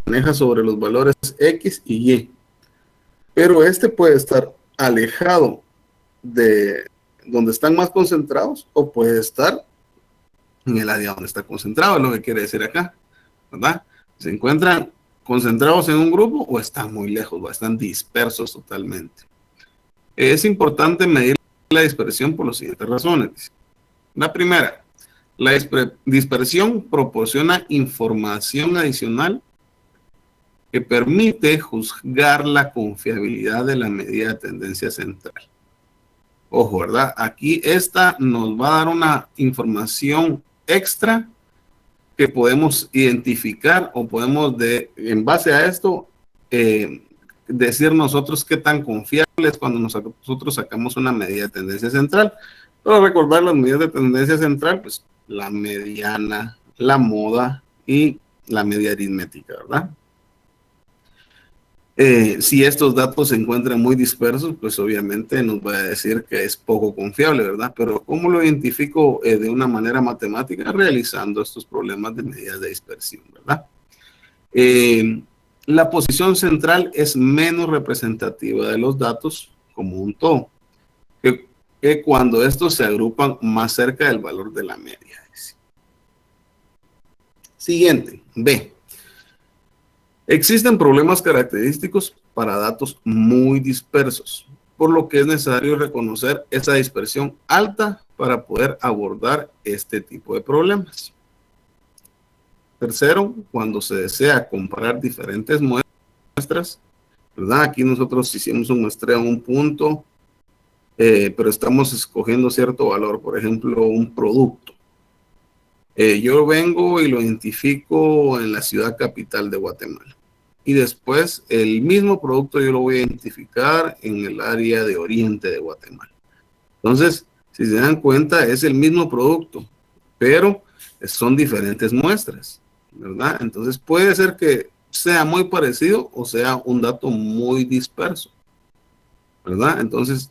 maneja sobre los valores X y Y. Pero este puede estar alejado de donde están más concentrados o puede estar en el área donde está concentrado, es lo que quiere decir acá, ¿verdad? Se encuentran concentrados en un grupo o están muy lejos o están dispersos totalmente. Es importante medir la dispersión por las siguientes razones. La primera, la dispersión proporciona información adicional que permite juzgar la confiabilidad de la medida de tendencia central. Ojo, ¿verdad? Aquí esta nos va a dar una información extra que podemos identificar o podemos, en base a esto, decir nosotros qué tan confiable es cuando nosotros sacamos una medida de tendencia central. Pero recordar las medidas de tendencia central, pues la mediana, la moda y la media aritmética, ¿verdad? Si estos datos se encuentran muy dispersos, pues obviamente nos va a decir que es poco confiable, ¿verdad? Pero ¿cómo lo identifico de una manera matemática? Realizando estos problemas de medidas de dispersión, ¿verdad? La posición central es menos representativa de los datos como un todo, que cuando estos se agrupan más cerca del valor de la media. Siguiente, B. Existen problemas característicos para datos muy dispersos, por lo que es necesario reconocer esa dispersión alta para poder abordar este tipo de problemas. Tercero, cuando se desea comparar diferentes muestras, ¿verdad? Aquí nosotros hicimos un muestreo en un punto, pero estamos escogiendo cierto valor, por ejemplo, un producto. Yo vengo y lo identifico en la ciudad capital de Guatemala. Y después el mismo producto yo lo voy a identificar en el área de oriente de Guatemala. Entonces, si se dan cuenta, es el mismo producto, pero son diferentes muestras, ¿verdad? Entonces puede ser que sea muy parecido o sea un dato muy disperso, ¿verdad? Entonces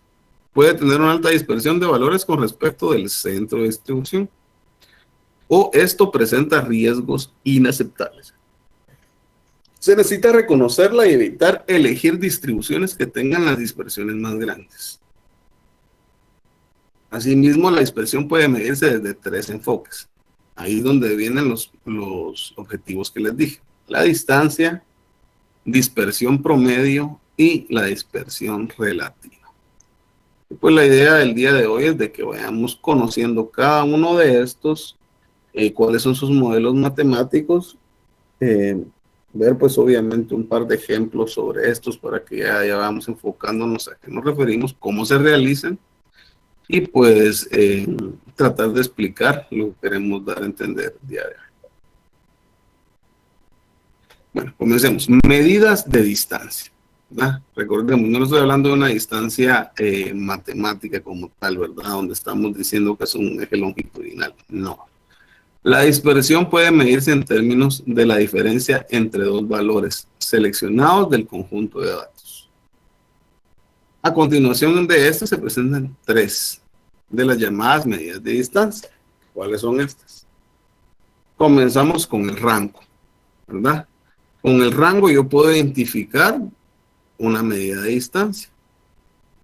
puede tener una alta dispersión de valores con respecto del centro de distribución. O esto presenta riesgos inaceptables. Se necesita reconocerla y evitar elegir distribuciones que tengan las dispersiones más grandes. Asimismo, la dispersión puede medirse desde 3 enfoques. Ahí es donde vienen los objetivos que les dije. La distancia, dispersión promedio y la dispersión relativa. Y pues la idea del día de hoy es de que vayamos conociendo cada uno de estos, cuáles son sus modelos matemáticos, ver pues obviamente un par de ejemplos sobre estos para que ya vamos enfocándonos a qué nos referimos, cómo se realizan y pues tratar de explicar lo que queremos dar a entender el día de hoy. Bueno, comencemos. Medidas de distancia, ¿verdad? Recordemos, no estoy hablando de una distancia matemática como tal, ¿verdad? Donde estamos diciendo que es un eje longitudinal. No. La dispersión puede medirse en términos de la diferencia entre dos valores seleccionados del conjunto de datos. A continuación de estas se presentan 3 de las llamadas medidas de distancia. ¿Cuáles son estas? Comenzamos con el rango, ¿verdad? Con el rango yo puedo identificar una medida de distancia.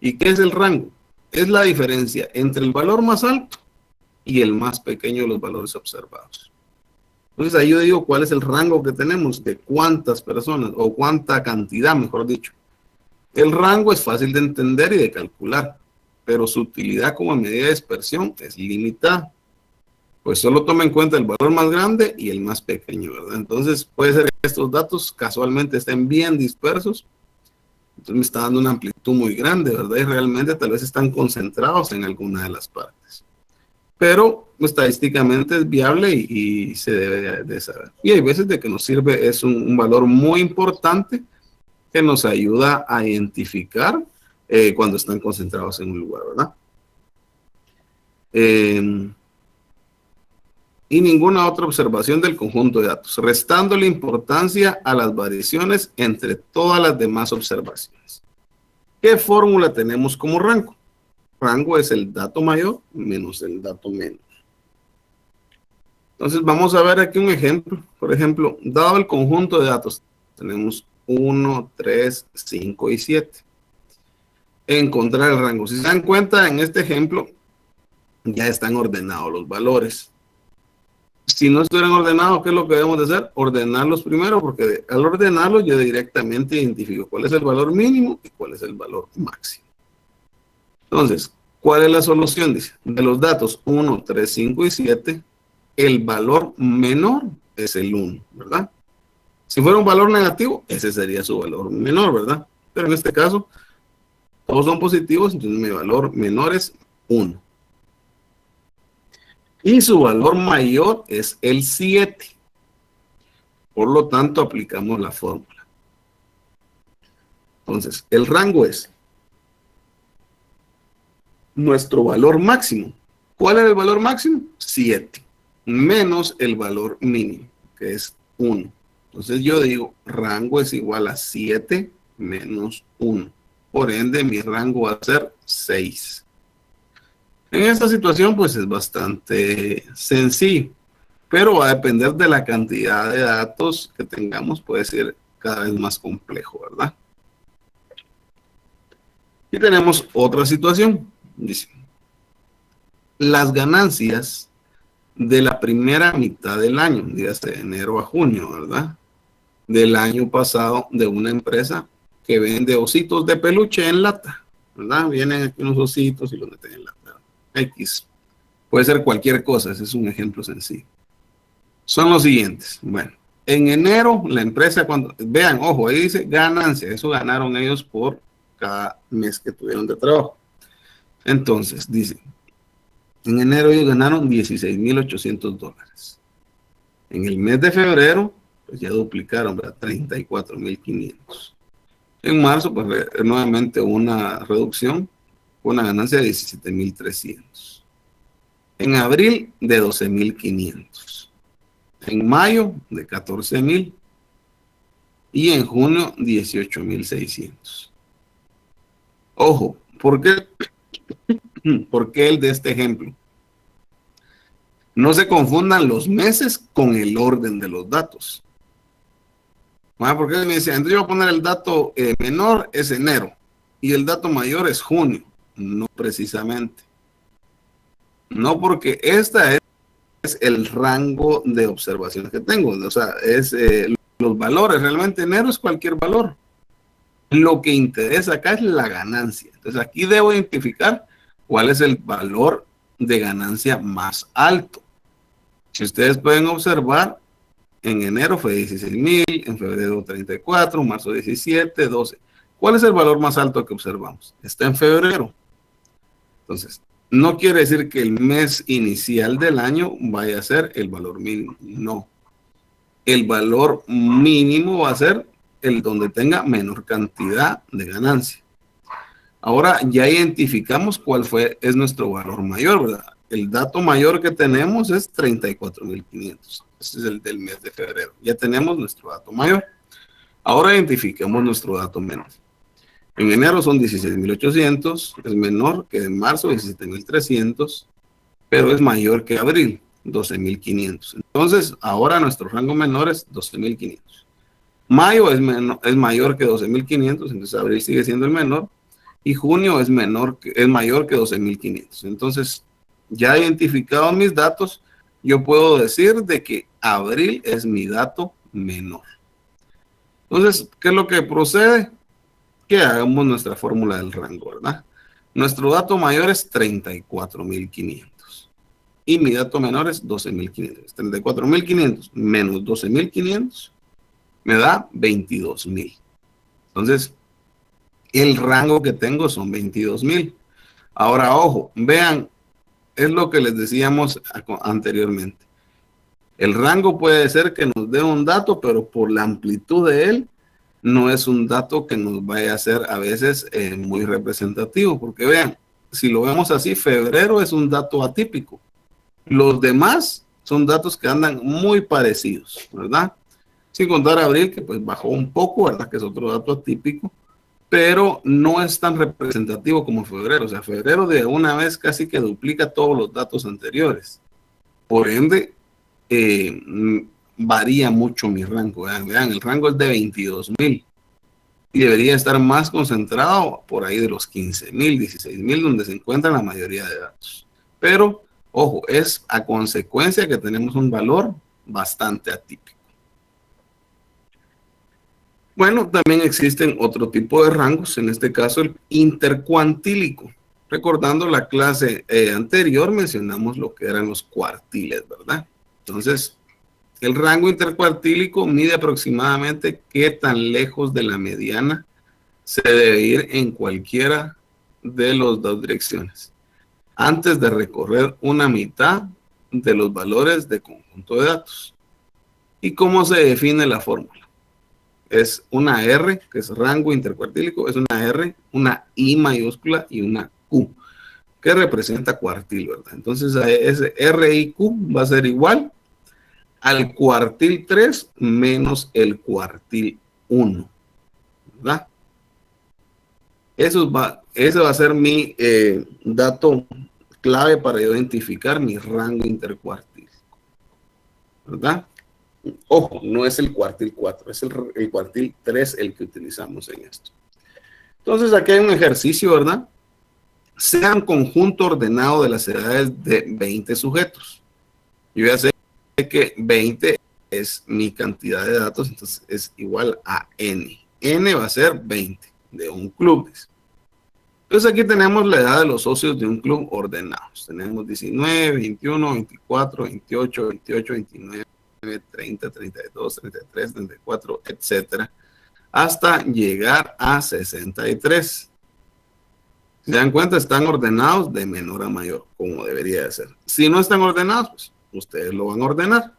¿Y qué es el rango? Es la diferencia entre el valor más alto y el más pequeño de los valores observados. Entonces ahí yo digo cuál es el rango que tenemos, de cuántas personas o cuánta cantidad, mejor dicho. El rango es fácil de entender y de calcular, pero su utilidad como medida de dispersión es limitada. Pues solo toma en cuenta el valor más grande y el más pequeño, ¿verdad? Entonces puede ser que estos datos casualmente estén bien dispersos, entonces me está dando una amplitud muy grande, ¿verdad? Y realmente tal vez están concentrados en alguna de las partes. Pero estadísticamente es viable y se debe de saber. Y hay veces de que nos sirve, es un valor muy importante que nos ayuda a identificar cuando están concentrados en un lugar, ¿verdad? Y ninguna otra observación del conjunto de datos, restándole importancia a las variaciones entre todas las demás observaciones. ¿Qué fórmula tenemos como rango? Rango es el dato mayor menos el dato menor. Entonces vamos a ver aquí un ejemplo. Por ejemplo, dado el conjunto de datos Tenemos 1, 3, 5 y 7. Encontrar el rango. Si se dan cuenta, en este ejemplo ya están ordenados los valores. Si no estuvieran ordenados, ¿qué es lo que debemos de hacer? Ordenarlos primero, porque al ordenarlos yo directamente identifico cuál es el valor mínimo y cuál es el valor máximo. Entonces, ¿cuál es la solución? Dice, de los datos 1, 3, 5 y 7, el valor menor es el 1, ¿verdad? Si fuera un valor negativo, ese sería su valor menor, ¿verdad? Pero en este caso, todos son positivos, entonces mi valor menor es 1. Y su valor mayor es el 7. Por lo tanto, aplicamos la fórmula. Entonces, el rango es nuestro valor máximo. ¿Cuál es el valor máximo? 7. Menos el valor mínimo, que es 1. Entonces yo digo, rango es igual a 7 menos 1. Por ende, mi rango va a ser 6. En esta situación, pues es bastante sencillo, pero va a depender de la cantidad de datos que tengamos, puede ser cada vez más complejo, ¿verdad? Y tenemos otra situación. Dice, las ganancias de la primera mitad del año, dígase de enero a junio, ¿verdad? Del año pasado de una empresa que vende ositos de peluche en lata, ¿verdad? Vienen aquí unos ositos y los meten en lata. X. Puede ser cualquier cosa, ese es un ejemplo sencillo. Son los siguientes. Bueno, en enero la empresa, cuando vean, ojo, ahí dice ganancia, eso ganaron ellos por cada mes que tuvieron de trabajo. Entonces, dice, en enero ellos ganaron $16,800. En el mes de febrero, pues ya duplicaron, ¿verdad? 34,500. En marzo, pues nuevamente una reducción, una ganancia de 17,300. En abril, de 12,500. En mayo, de 14,000. Y en junio, 18,600. Ojo, ¿por qué el de este ejemplo? No se confundan los meses con el orden de los datos. Porque me decía, entonces yo voy a poner el dato menor es enero y el dato mayor es junio. No precisamente. No, porque esta es el rango de observaciones que tengo. O sea, es los valores. Realmente enero es cualquier valor. Lo que interesa acá es la ganancia. Entonces aquí debo identificar cuál es el valor de ganancia más alto. Si ustedes pueden observar, en enero fue 16,000, en febrero 34, marzo 17, 12. ¿Cuál es el valor más alto que observamos? Está en febrero. Entonces, no quiere decir que el mes inicial del año vaya a ser el valor mínimo. No. El valor mínimo va a ser el donde tenga menor cantidad de ganancia. Ahora ya identificamos cuál es nuestro valor mayor, ¿verdad? El dato mayor que tenemos es 34,500. Este es el del mes de febrero. Ya tenemos nuestro dato mayor. Ahora identifiquemos nuestro dato menor. En enero son 16,800, es menor que en marzo 17,300, pero es mayor que abril, 12,500. Entonces, ahora nuestro rango menor es 12,500. Mayo es mayor que 12,500, entonces abril sigue siendo el menor, y junio es mayor que 12,500. Entonces, ya identificados mis datos, yo puedo decir de que abril es mi dato menor. Entonces, ¿qué es lo que procede? Que hagamos nuestra fórmula del rango, ¿verdad? Nuestro dato mayor es 34,500 y mi dato menor es 12,500. 34,500 menos 12,500 me da 22,000. Entonces, el rango que tengo son 22,000. Ahora, ojo, vean, es lo que les decíamos anteriormente. El rango puede ser que nos dé un dato, pero por la amplitud de él, no es un dato que nos vaya a ser a veces muy representativo, porque vean, si lo vemos así, febrero es un dato atípico. Los demás son datos que andan muy parecidos, ¿verdad? Sin contar abril, que pues bajó un poco, ¿verdad? Que es otro dato atípico, pero no es tan representativo como febrero. O sea, febrero de una vez casi que duplica todos los datos anteriores. Por ende, varía mucho mi rango. Vean, el rango es de 22.000 y debería estar más concentrado por ahí de los 15.000, 16.000, donde se encuentra la mayoría de datos. Pero, ojo, es a consecuencia que tenemos un valor bastante atípico. Bueno, también existen otro tipo de rangos, en este caso el intercuantílico. Recordando la clase anterior, mencionamos lo que eran los cuartiles, ¿verdad? Entonces, el rango intercuartílico mide aproximadamente qué tan lejos de la mediana se debe ir en cualquiera de las dos direcciones, antes de recorrer una mitad de los valores de conjunto de datos. ¿Y cómo se define la fórmula? Es una R, que es rango intercuartílico, es una R, una I mayúscula y una Q, que representa cuartil, ¿verdad? Entonces, ese R y Q va a ser igual al cuartil 3 menos el cuartil 1, ¿verdad? Ese va a ser mi dato clave para identificar mi rango intercuartil, ¿verdad? Ojo, no es el cuartil 4, es el cuartil 3 el que utilizamos en esto. Entonces, aquí hay un ejercicio, ¿verdad? Sea un conjunto ordenado de las edades de 20 sujetos. Yo ya sé que 20 es mi cantidad de datos, entonces es igual a N. N va a ser 20 de un club. Entonces aquí tenemos la edad de los socios de un club ordenados. Tenemos 19, 21, 24, 28, 28, 29, 30, 32, 33, 34, etcétera, hasta llegar a 63. Si se dan cuenta, están ordenados de menor a mayor, como debería de ser. Si no están ordenados, pues ustedes lo van a ordenar.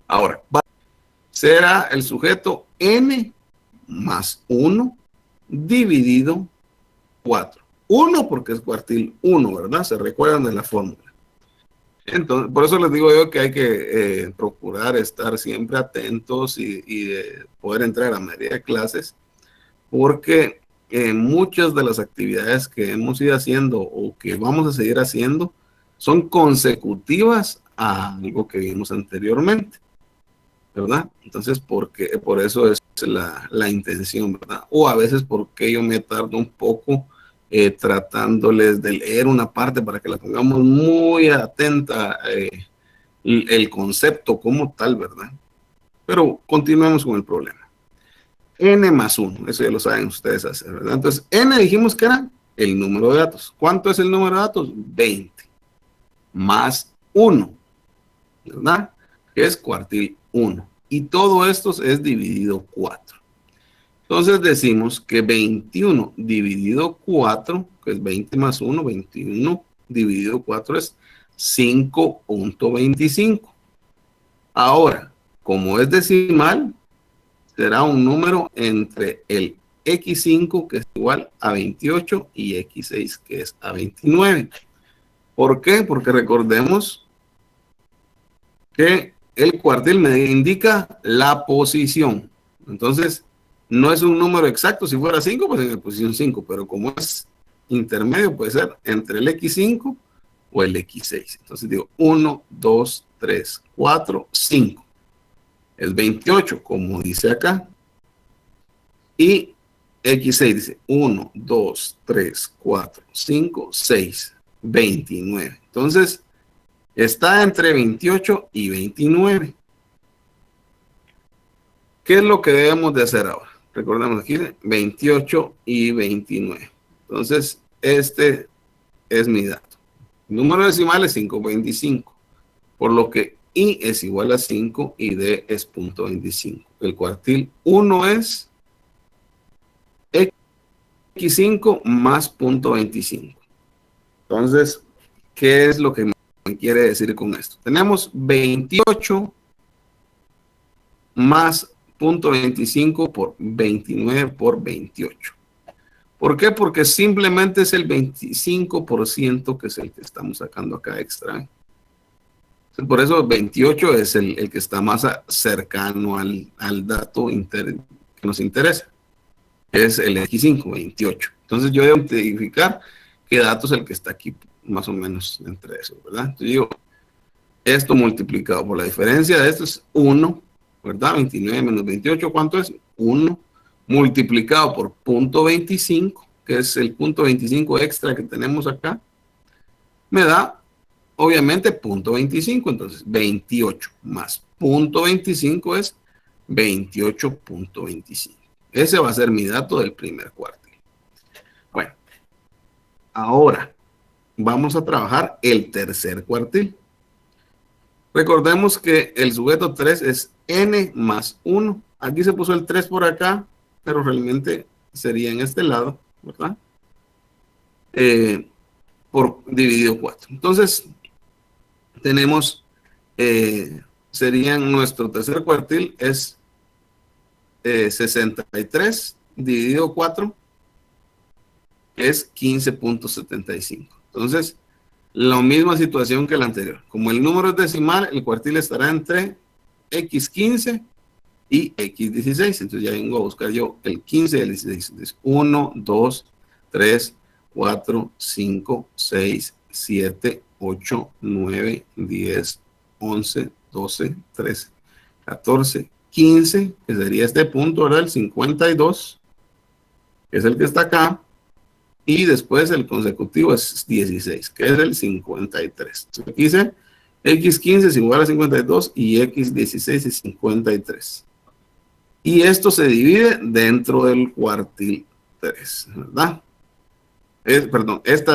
Ahora, será el sujeto n más 1 dividido 4. 1 porque es cuartil 1, ¿verdad? Se recuerdan de la fórmula. Entonces, por eso les digo yo que hay que procurar estar siempre atentos y de poder entrar a mayoría de clases, porque muchas de las actividades que hemos ido haciendo o que vamos a seguir haciendo son consecutivas a algo que vimos anteriormente, ¿verdad? Entonces, por eso es la intención, ¿verdad? O a veces porque yo me tardo un poco tratándoles de leer una parte para que la pongamos muy atenta el concepto como tal, ¿verdad? Pero continuemos con el problema. N más 1, eso ya lo saben ustedes hacer, ¿verdad? Entonces, N dijimos que era el número de datos. ¿Cuánto es el número de datos? 20 más 1, ¿verdad? Que es cuartil 1. Y todo esto es dividido 4. Entonces decimos que 21 dividido 4, que es 20 más 1, 21 dividido 4 es 5.25. Ahora, como es decimal, será un número entre el X5, que es igual a 28, y X6, que es a 29. ¿Por qué? Porque recordemos que el cuartil me indica la posición. Entonces, no es un número exacto. Si fuera 5, pues en la posición 5. Pero como es intermedio, puede ser entre el X5 o el X6. Entonces digo 1, 2, 3, 4, 5. Es 28, como dice acá. Y X6 dice 1, 2, 3, 4, 5, 6, 29. Entonces, está entre 28 y 29. ¿Qué es lo que debemos de hacer ahora? Recordemos aquí 28 y 29. Entonces, este es mi dato. El número decimal es 5.25, por lo que I es igual a 5 y D es 0.25. El cuartil 1 es X5 más 0.25. Entonces, ¿qué es lo que me quiere decir con esto? Tenemos 28 más 0.25 por 29 por 28. ¿Por qué? Porque simplemente es el 25% que es el que estamos sacando acá extra. Por eso 28 es el que está más cercano al dato que nos interesa. Es el X5, 28. Entonces yo debo identificar qué dato es el que está aquí más o menos entre eso, ¿verdad? Entonces digo Esto multiplicado por la diferencia de esto es 1, ¿verdad? 29 menos 28, ¿cuánto es? 1 multiplicado por 0.25, que es el 0.25 extra que tenemos acá, me da, obviamente, 0.25, entonces 28 más 0.25 es 28.25. Ese va a ser mi dato del primer cuartil. Bueno, ahora vamos a trabajar el tercer cuartil. Recordemos que el sujeto 3 es n más 1. Aquí se puso el 3 por acá, pero realmente sería en este lado, ¿verdad? Por dividido 4. Entonces, tenemos, serían nuestro tercer cuartil es 63 dividido 4 es 15.75. Entonces, la misma situación que la anterior. Como el número es decimal, el cuartil estará entre x15 y x16. Entonces ya vengo a buscar yo el 15 y el 16. Entonces 1, 2, 3, 4, 5, 6, 7, 8, 9, 10, 11, 12, 13, 14, 15, que sería este punto, ¿verdad? El 52, que es el que está acá. Y después el consecutivo es 16, que es el 53. Entonces aquí dice x15 es igual a 52 y x16 es 53. Y esto se divide dentro del cuartil 3, ¿verdad? Perdón, este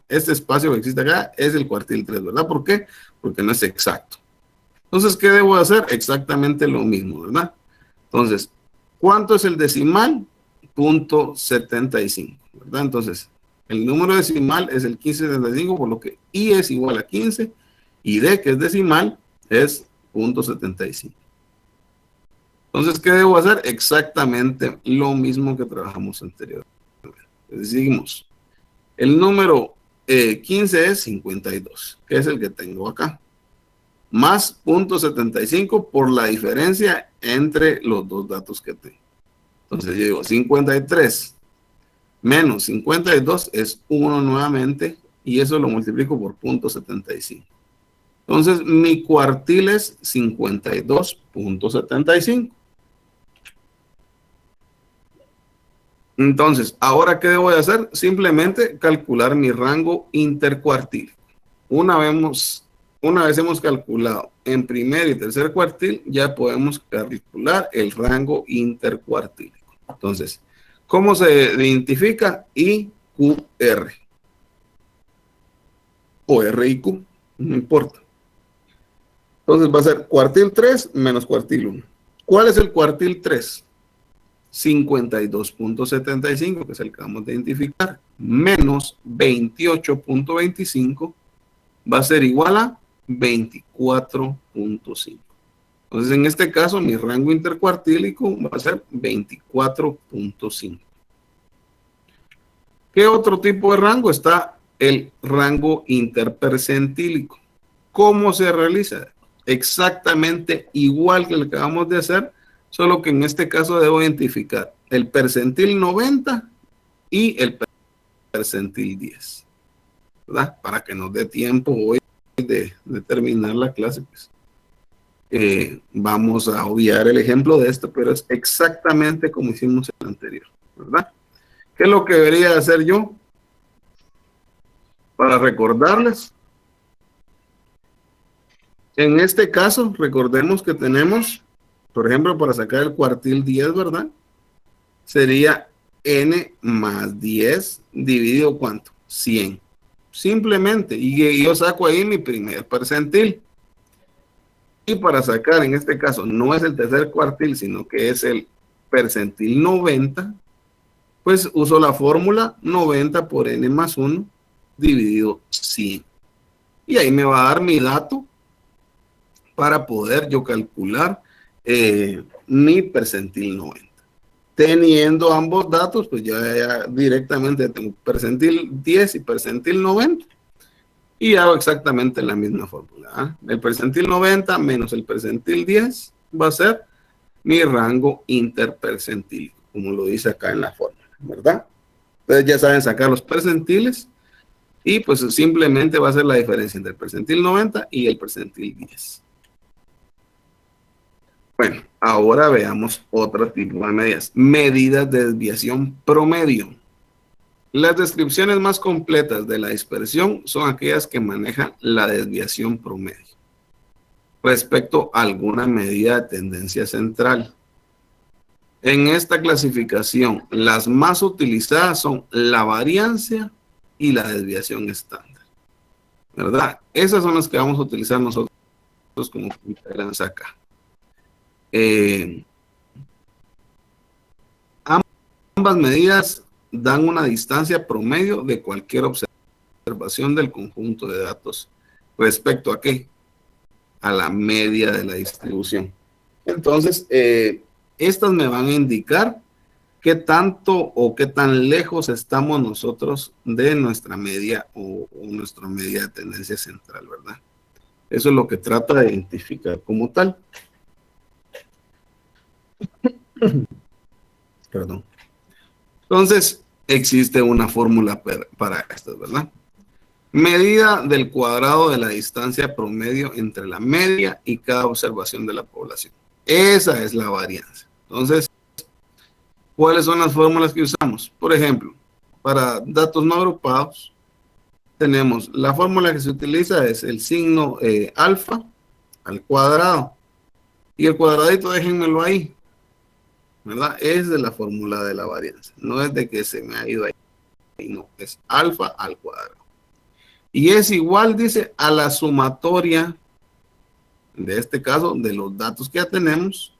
espacio que existe acá es el cuartil 3, ¿verdad? ¿Por qué? Porque no es exacto. Entonces, ¿qué debo hacer? Exactamente lo mismo, ¿verdad? Entonces, ¿cuánto es el decimal? 0.75, ¿verdad? Entonces, el número decimal es el 1575, por lo que I es igual a 15 y D, que es decimal, es 0.75. Entonces, ¿qué debo hacer? Exactamente lo mismo que trabajamos anteriormente. Seguimos. El número 15 es 52, que es el que tengo acá, más 0.75 por la diferencia entre los dos datos que tengo. Entonces yo digo 53 menos 52 es 1 nuevamente y eso lo multiplico por 0.75. Entonces mi cuartil es 52.75. Entonces, ¿ahora qué debo de hacer? Simplemente calcular mi rango intercuartil. Una vez hemos calculado en primer y tercer cuartil, ya podemos calcular el rango intercuartílico. Entonces, ¿cómo se identifica? IQR. O R y Q, no importa. Entonces va a ser cuartil 3 menos cuartil 1. ¿Cuál es el cuartil 3? 52.75, que es el que vamos a identificar, menos 28.25 va a ser igual a 24.5. Entonces, en este caso, mi rango intercuartílico va a ser 24.5. ¿Qué otro tipo de rango? Está el rango interpercentílico. ¿Cómo se realiza? Exactamente igual que el que acabamos de hacer, solo que en este caso debo identificar el percentil 90 y el percentil 10, ¿verdad? Para que nos dé tiempo hoy de terminar la clase, pues vamos a obviar el ejemplo de esto, pero es exactamente como hicimos el anterior, ¿verdad? ¿Qué es lo que debería hacer yo? Para recordarles, en este caso, recordemos que tenemos, por ejemplo, para sacar el cuartil 10, ¿verdad? Sería n más 10 dividido ¿cuánto? 100. Simplemente, y yo saco ahí mi primer percentil. Y para sacar, en este caso, no es el tercer cuartil, sino que es el percentil 90, pues uso la fórmula 90 por n más 1 dividido 100. Y ahí me va a dar mi dato para poder yo calcular mi percentil 90. Teniendo ambos datos, pues ya directamente tengo percentil 10 y percentil 90. Y hago exactamente la misma fórmula. El percentil 90 menos el percentil 10 va a ser mi rango interpercentílico, como lo dice acá en la fórmula, ¿verdad? Ustedes ya saben sacar los percentiles Y pues simplemente va a ser la diferencia entre el percentil 90 y el percentil 10. Bueno, ahora veamos otro tipo de medidas. Medidas de desviación promedio. Las descripciones más completas de la dispersión son aquellas que manejan la desviación promedio respecto a alguna medida de tendencia central. En esta clasificación, las más utilizadas son la variancia y la desviación estándar, ¿verdad? Esas son las que vamos a utilizar nosotros como integrantes acá. Ambas medidas dan una distancia promedio de cualquier observación del conjunto de datos respecto a ¿qué? A la media de la distribución. Entonces, estas me van a indicar qué tanto o qué tan lejos estamos nosotros de nuestra media o nuestra media de tendencia central, ¿verdad? Eso es lo que trata de identificar como tal. Perdón. Entonces, existe una fórmula para esto, ¿verdad? Medida del cuadrado de la distancia promedio entre la media y cada observación de la población. Esa es la varianza. Entonces, ¿cuáles son las fórmulas que usamos? Por ejemplo, para datos no agrupados, tenemos la fórmula que se utiliza es el signo alfa al cuadrado. Y el cuadradito, déjenmelo ahí, ¿verdad? Es de la fórmula de la varianza. No es de que se me ha ido ahí. No, es alfa al cuadrado. Y es igual, dice, a la sumatoria, de este caso, de los datos que ya tenemos,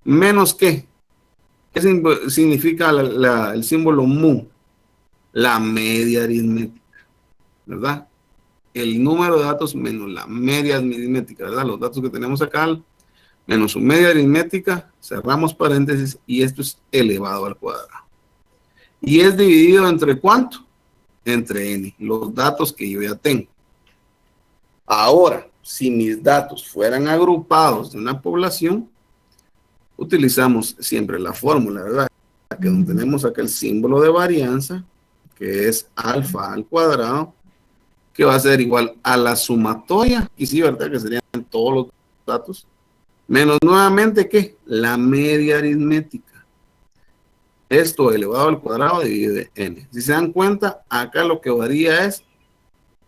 menos ¿qué? ¿Qué significa el símbolo mu? La media aritmética, ¿verdad? El número de datos menos la media aritmética, ¿verdad? Los datos que tenemos acá, menos su media aritmética, cerramos paréntesis, y esto es elevado al cuadrado. Y es dividido entre ¿cuánto? Entre n, los datos que yo ya tengo. Ahora, si mis datos fueran agrupados de una población, utilizamos siempre la fórmula, ¿verdad? Que tenemos acá el símbolo de varianza, que es alfa al cuadrado, que va a ser igual a la sumatoria, y sí, ¿verdad? Que serían todos los datos, menos nuevamente, ¿qué? La media aritmética. Esto elevado al cuadrado divide n. Si se dan cuenta, acá lo que varía es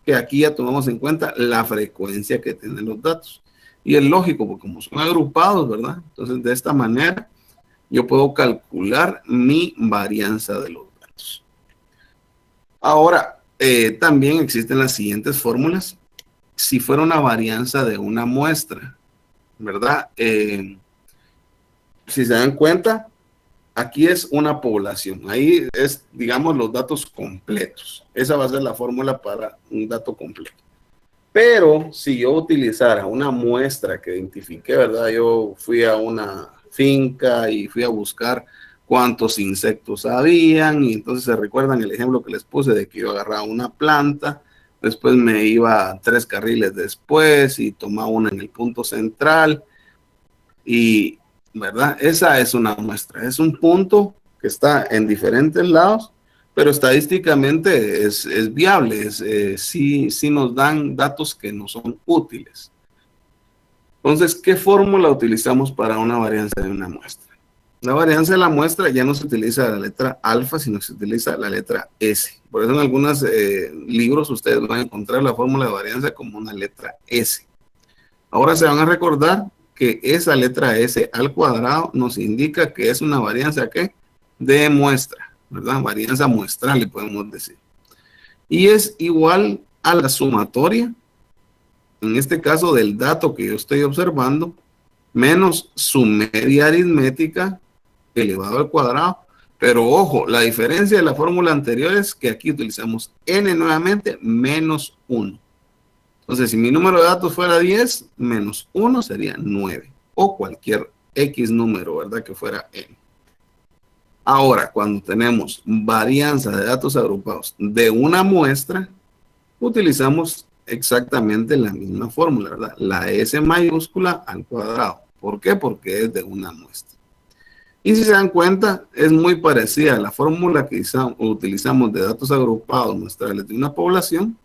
que aquí ya tomamos en cuenta la frecuencia que tienen los datos. Y es lógico, porque como son agrupados, ¿verdad? Entonces, de esta manera, yo puedo calcular mi varianza de los datos. Ahora, también existen las siguientes fórmulas. Si fuera una varianza de una muestra, ¿verdad? Si se dan cuenta, aquí es una población. Ahí es, digamos, los datos completos. Esa va a ser la fórmula para un dato completo. Pero si yo utilizara una muestra que identifiqué, ¿verdad? Yo fui a una finca y fui a buscar cuántos insectos habían, y entonces se recuerdan el ejemplo que les puse de que yo agarraba una planta, después me iba 3 carriles después y tomaba una en el punto central, y ¿verdad? Esa es una muestra, es un punto que está en diferentes lados, pero estadísticamente es viable, sí nos dan datos que no son útiles. Entonces, ¿qué fórmula utilizamos para una varianza de una muestra? La varianza de la muestra ya no se utiliza la letra alfa, sino que se utiliza la letra S. Por eso en algunos libros ustedes van a encontrar la fórmula de varianza como una letra S. Ahora se van a recordar que esa letra S al cuadrado nos indica que es una varianza ¿qué? De muestra, ¿verdad? Varianza muestral, le podemos decir. Y es igual a la sumatoria, en este caso del dato que yo estoy observando, menos su media aritmética elevado al cuadrado. Pero ojo, la diferencia de la fórmula anterior es que aquí utilizamos n nuevamente menos 1. Entonces, si mi número de datos fuera 10, menos 1 sería 9. O cualquier X número, ¿verdad? Que fuera n. Ahora, cuando tenemos varianza de datos agrupados de una muestra, utilizamos exactamente la misma fórmula, ¿verdad? La S mayúscula al cuadrado. ¿Por qué? Porque es de una muestra. Y si se dan cuenta, es muy parecida a la fórmula que utilizamos de datos agrupados muestrales de una población,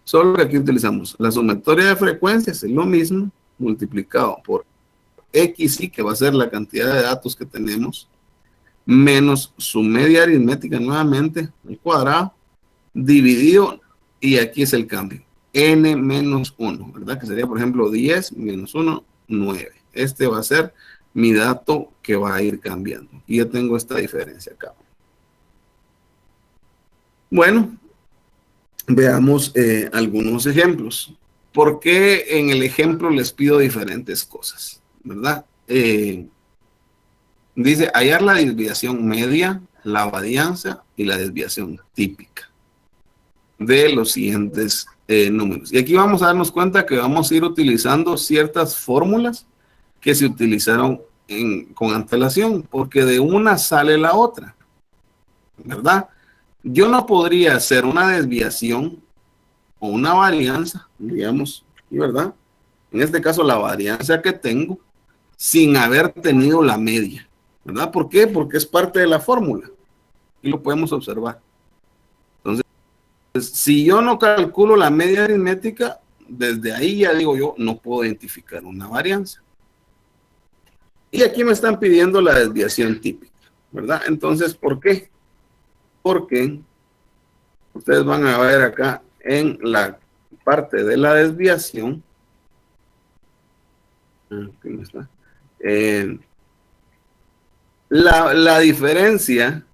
solo que aquí utilizamos la sumatoria de frecuencias, es lo mismo, multiplicado por XY, que va a ser la cantidad de datos que tenemos, menos su media aritmética nuevamente, al cuadrado, dividido, y aquí es el cambio, n menos 1, ¿verdad? Que sería, por ejemplo, 10 menos 1, 9. Este va a ser mi dato que va a ir cambiando. Y yo tengo esta diferencia acá. Bueno, veamos algunos ejemplos. ¿Por qué en el ejemplo les pido diferentes cosas? ¿Verdad? Dice, hallar la desviación media, la varianza y la desviación típica de los siguientes números. Y aquí vamos a darnos cuenta que vamos a ir utilizando ciertas fórmulas que se utilizaron con antelación, porque de una sale la otra, ¿verdad? Yo no podría hacer una desviación o una varianza, digamos, ¿verdad? En este caso, la varianza que tengo sin haber tenido la media, ¿verdad? ¿Por qué? Porque es parte de la fórmula y lo podemos observar. Entonces, si yo no calculo la media aritmética, desde ahí ya digo yo, no puedo identificar una varianza. Y aquí me están pidiendo la desviación típica, ¿verdad? Entonces, ¿por qué? Porque ustedes van a ver acá en la parte de la desviación, aquí no está, la diferencia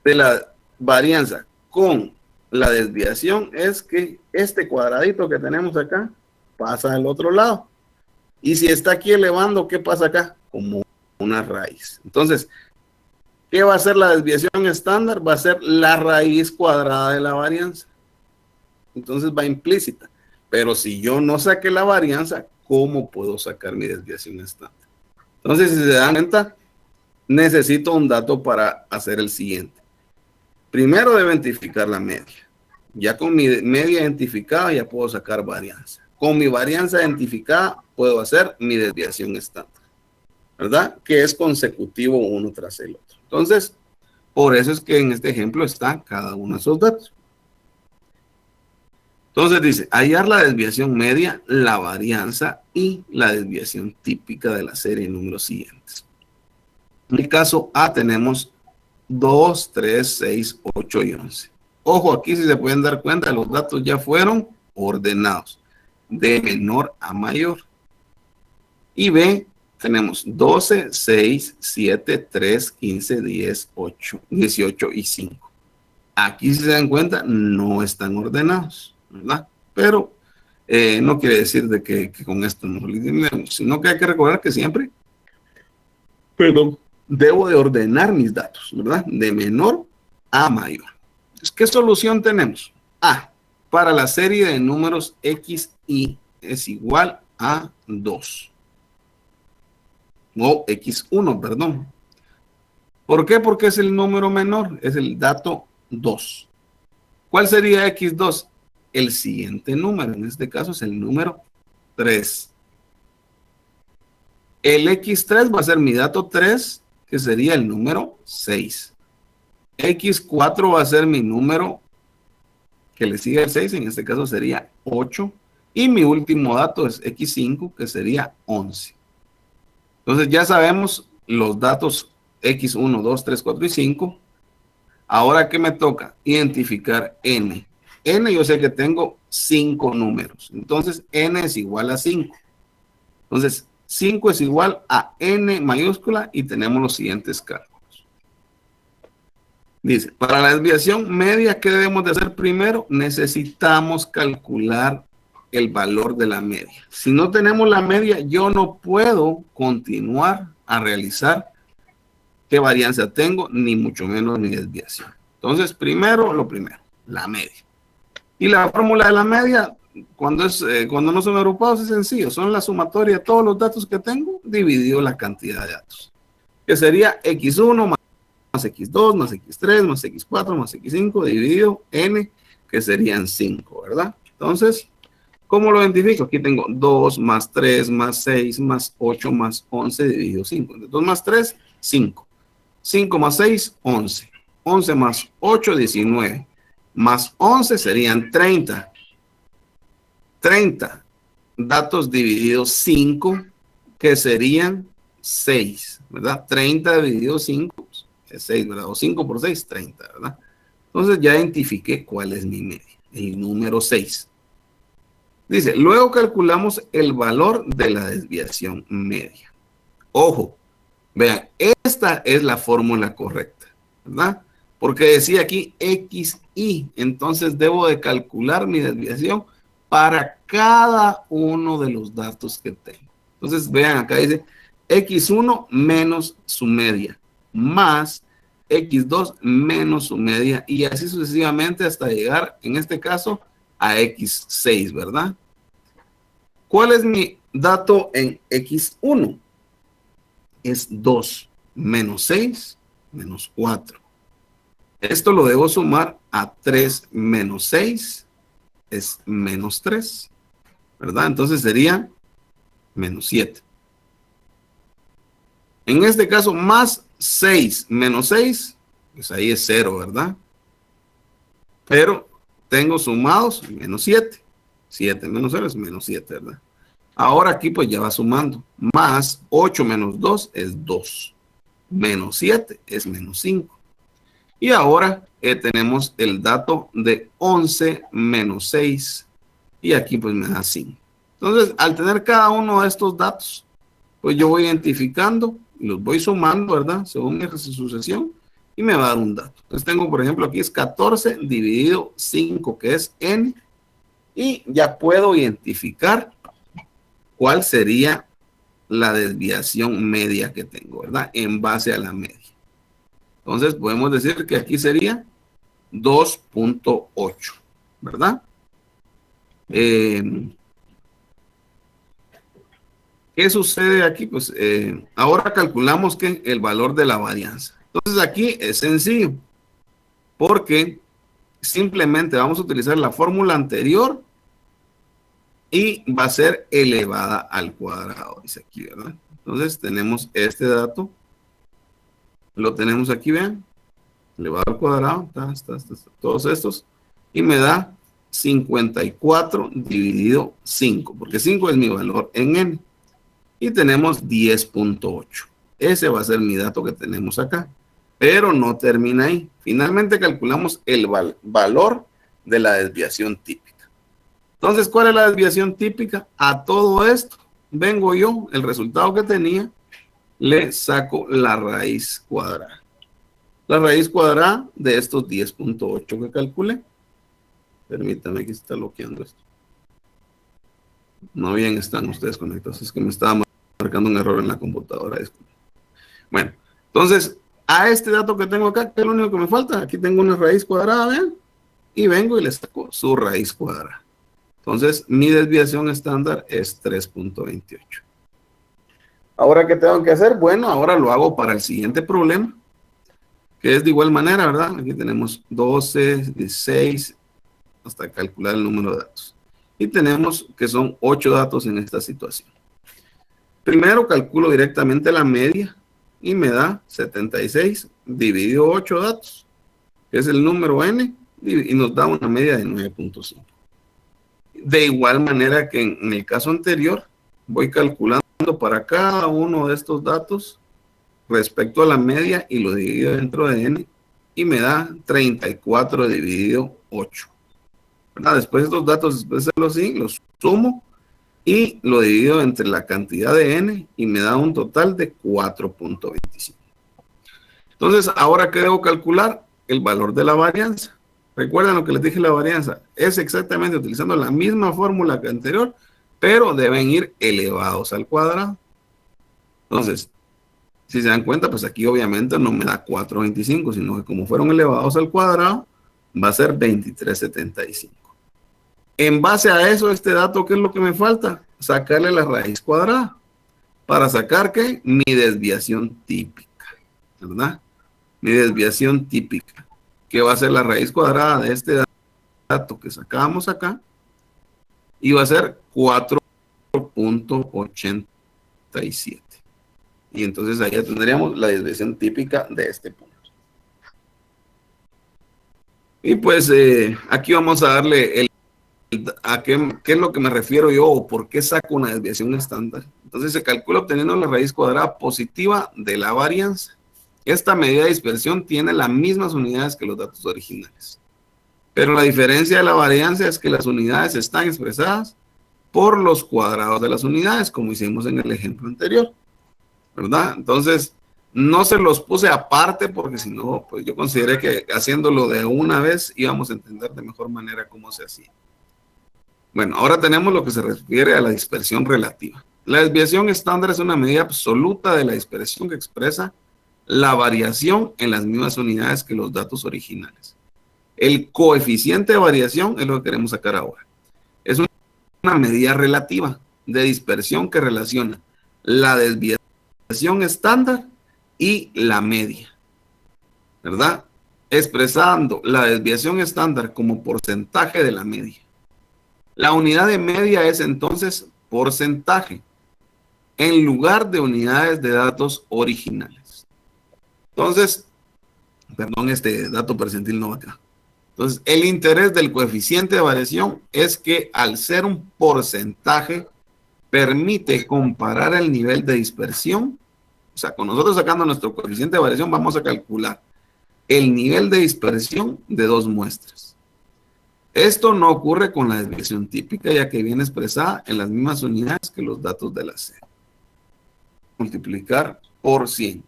de la varianza con la desviación es que este cuadradito que tenemos acá pasa al otro lado. Y si está aquí elevando, ¿qué pasa acá? Como una raíz. Entonces, ¿qué va a ser la desviación estándar? Va a ser la raíz cuadrada de la varianza. Entonces va implícita. Pero si yo no saqué la varianza, ¿cómo puedo sacar mi desviación estándar? Entonces, si se dan cuenta, necesito un dato para hacer el siguiente. Primero debo identificar la media. Ya con mi media identificada ya puedo sacar varianza. Con mi varianza identificada puedo hacer mi desviación estándar, ¿verdad? Que es consecutivo uno tras el otro. Entonces, por eso es que en este ejemplo está cada uno de esos datos. Entonces dice, hallar la desviación media, la varianza y la desviación típica de la serie de números siguientes. En el caso A tenemos 2, 3, 6, 8 y 11. Ojo, aquí si se pueden dar cuenta, los datos ya fueron ordenados de menor a mayor. Y B, tenemos 12, 6, 7, 3, 15, 10, 8, 18 y 5. Aquí si se dan cuenta, no están ordenados, ¿verdad? Pero no quiere decir de que con esto nos eliminemos, sino que hay que recordar que siempre, debo de ordenar mis datos, ¿verdad? De menor a mayor. Entonces, ¿qué solución tenemos? A, para la serie de números X, Y es igual a 2. O X1, perdón. ¿Por qué? Porque es el número menor, es el dato 2. ¿Cuál sería X2? El siguiente número, en este caso es el número 3. El X3 va a ser mi dato 3, que sería el número 6. X4 va a ser mi número que le sigue el 6, en este caso sería 8. Y mi último dato es X5, que sería 11. Entonces ya sabemos los datos X1, 2, 3, 4 y 5. Ahora, ¿qué me toca? Identificar N. N yo sé que tengo 5 números. Entonces N es igual a 5. Entonces 5 es igual a N mayúscula y tenemos los siguientes cálculos. Dice, para la desviación media, ¿qué debemos de hacer primero? Necesitamos calcular el valor de la media. Si no tenemos la media, yo no puedo continuar a realizar qué varianza tengo, ni mucho menos mi desviación. Entonces, primero, lo primero, la media. Y la fórmula de la media, cuando no son agrupados, es sencillo. Son la sumatoria de todos los datos que tengo, dividido la cantidad de datos. Que sería X1 más X2, más X3, más X4, más X5, dividido N, que serían 5, ¿verdad? Entonces, ¿cómo lo identifico? Aquí tengo 2 más 3 más 6 más 8 más 11 dividido 5. 2 más 3, 5. 5 más 6, 11. 11 más 8, 19. Más 11 serían 30. 30 datos divididos 5, que serían 6, ¿verdad? 30 dividido 5 es 6, ¿verdad? O 5 por 6, 30, ¿verdad? Entonces ya identifiqué cuál es mi media, el número 6. Dice, luego calculamos el valor de la desviación media. Ojo, vean, esta es la fórmula correcta, ¿verdad? Porque decía aquí XI, entonces debo de calcular mi desviación para cada uno de los datos que tengo. Entonces, vean, acá dice X1 menos su media, más X2 menos su media, y así sucesivamente hasta llegar, en este caso, a X6, ¿verdad? ¿Cuál es mi dato en X1? Es 2 menos 6 menos 4. Esto lo debo sumar a 3 menos 6 es menos 3, ¿verdad? Entonces sería menos 7. En este caso, más 6 menos 6, pues ahí es 0, ¿verdad? Pero tengo sumados menos 7. 7 menos 0 es menos 7, ¿verdad? Ahora aquí pues ya va sumando. Más 8 menos 2 es 2. Menos 7 es menos 5. Y ahora tenemos el dato de 11 menos 6. Y aquí pues me da 5. Entonces, al tener cada uno de estos datos, pues yo voy identificando, los voy sumando, ¿verdad? Según mi sucesión, y me va a dar un dato. Entonces tengo, por ejemplo, aquí es 14 dividido 5, que es n, y ya puedo identificar cuál sería la desviación media que tengo, ¿verdad? En base a la media. Entonces podemos decir que aquí sería 2.8, ¿verdad? ¿Qué sucede aquí? Pues ahora calculamos que el valor de la varianza. Entonces aquí es sencillo, porque simplemente vamos a utilizar la fórmula anterior y va a ser elevada al cuadrado, dice aquí, ¿verdad? Entonces tenemos este dato, lo tenemos aquí, vean, elevado al cuadrado, todos estos, y me da 54 dividido 5, porque 5 es mi valor en n. Y tenemos 10.8. Ese va a ser mi dato que tenemos acá. Pero no termina ahí. Finalmente calculamos el valor de la desviación típica. Entonces, ¿cuál es la desviación típica? A todo esto, vengo yo, el resultado que tenía, le saco la raíz cuadrada. La raíz cuadrada de estos 10.8 que calculé. Permítame que se está bloqueando esto. No bien están ustedes conectados. Es que me estaba marcando un error en la computadora. Bueno, entonces, a este dato que tengo acá, que es lo único que me falta, aquí tengo una raíz cuadrada, vean, y vengo y le saco su raíz cuadrada. Entonces, mi desviación estándar es 3.28. Ahora, ¿qué tengo que hacer? Bueno, ahora lo hago para el siguiente problema, que es de igual manera, ¿verdad? Aquí tenemos 12, 16, hasta calcular el número de datos. Y tenemos que son 8 datos en esta situación. Primero calculo directamente la media y me da 76 dividido 8 datos, que es el número n, y nos da una media de 9.5. De igual manera que en el caso anterior, voy calculando para cada uno de estos datos respecto a la media y lo divido dentro de n y me da 34 dividido 8. ¿Verdad? Después estos datos, después de hacerlo así, los sumo y lo divido entre la cantidad de n y me da un total de 4.25. Entonces, ahora que debo calcular el valor de la varianza. Recuerden lo que les dije, la varianza es exactamente utilizando la misma fórmula que anterior, pero deben ir elevados al cuadrado. Entonces, si se dan cuenta, pues aquí obviamente no me da 4.25, sino que como fueron elevados al cuadrado, va a ser 23.75. En base a eso, este dato, ¿qué es lo que me falta? Sacarle la raíz cuadrada. Para sacar, ¿qué? Mi desviación típica, ¿verdad? Mi desviación típica, que va a ser la raíz cuadrada de este dato que sacábamos acá, y va a ser 4.87. Y entonces ahí ya tendríamos la desviación típica de este punto. Y pues aquí vamos a darle a qué es lo que me refiero yo o por qué saco una desviación estándar. Entonces se calcula obteniendo la raíz cuadrada positiva de la varianza. Esta medida de dispersión tiene las mismas unidades que los datos originales. Pero la diferencia de la varianza es que las unidades están expresadas por los cuadrados de las unidades, como hicimos en el ejemplo anterior, ¿verdad? Entonces, no se los puse aparte porque si no, pues yo consideré que haciéndolo de una vez íbamos a entender de mejor manera cómo se hacía. Bueno, ahora tenemos lo que se refiere a la dispersión relativa. La desviación estándar es una medida absoluta de la dispersión que expresa la variación en las mismas unidades que los datos originales. El coeficiente de variación es lo que queremos sacar ahora. Es una medida relativa de dispersión que relaciona la desviación estándar y la media, ¿verdad? Expresando la desviación estándar como porcentaje de la media. La unidad de media es entonces porcentaje en lugar de unidades de datos originales. Entonces, perdón, este dato percentil no va acá. Entonces, el interés del coeficiente de variación es que al ser un porcentaje, permite comparar el nivel de dispersión. O sea, con nosotros sacando nuestro coeficiente de variación, vamos a calcular el nivel de dispersión de dos muestras. Esto no ocurre con la desviación típica, ya que viene expresada en las mismas unidades que los datos de la serie. Multiplicar por 100.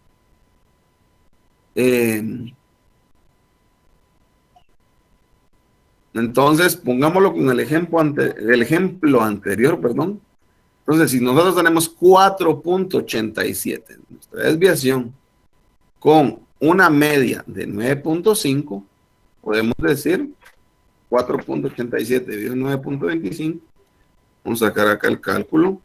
Entonces, pongámoslo con el ejemplo anterior, perdón. Entonces, si nosotros tenemos 4.87, nuestra desviación, con una media de 9.5, podemos decir 4.87 dividido 9.25. Vamos a sacar acá el cálculo.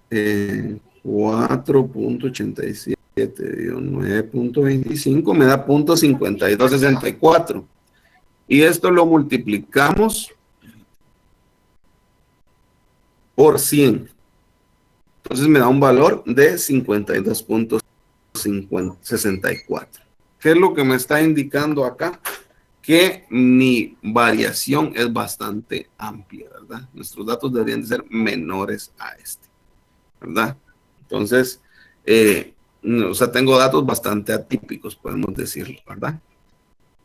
4.87 dividido 9.25 me da 0.5264. Y esto lo multiplicamos por 100. Entonces me da un valor de 52.64. ¿Qué es lo que me está indicando acá? Que mi variación es bastante amplia, ¿verdad? Nuestros datos deberían de ser menores a este, ¿verdad? Entonces, o sea, tengo datos bastante atípicos, podemos decirlo, ¿verdad?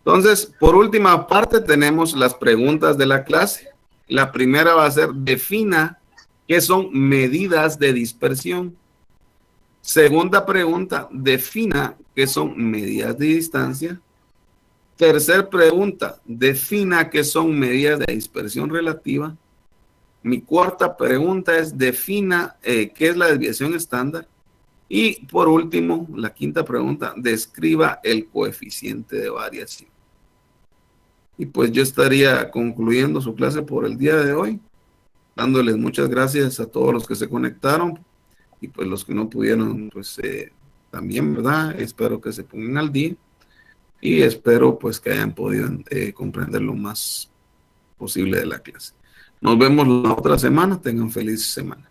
Entonces, por última parte, tenemos las preguntas de la clase. La primera va a ser, defina qué son medidas de dispersión. Segunda pregunta, defina qué son medidas de distancia. Tercer pregunta, defina qué son medidas de dispersión relativa. Mi cuarta pregunta es, defina qué es la desviación estándar. Y por último, la quinta pregunta, describa el coeficiente de variación. Y pues yo estaría concluyendo su clase por el día de hoy, dándoles muchas gracias a todos los que se conectaron y pues los que no pudieron, pues también, ¿verdad? Espero que se pongan al día y espero pues que hayan podido comprender lo más posible de la clase. Nos vemos la otra semana. Tengan feliz semana.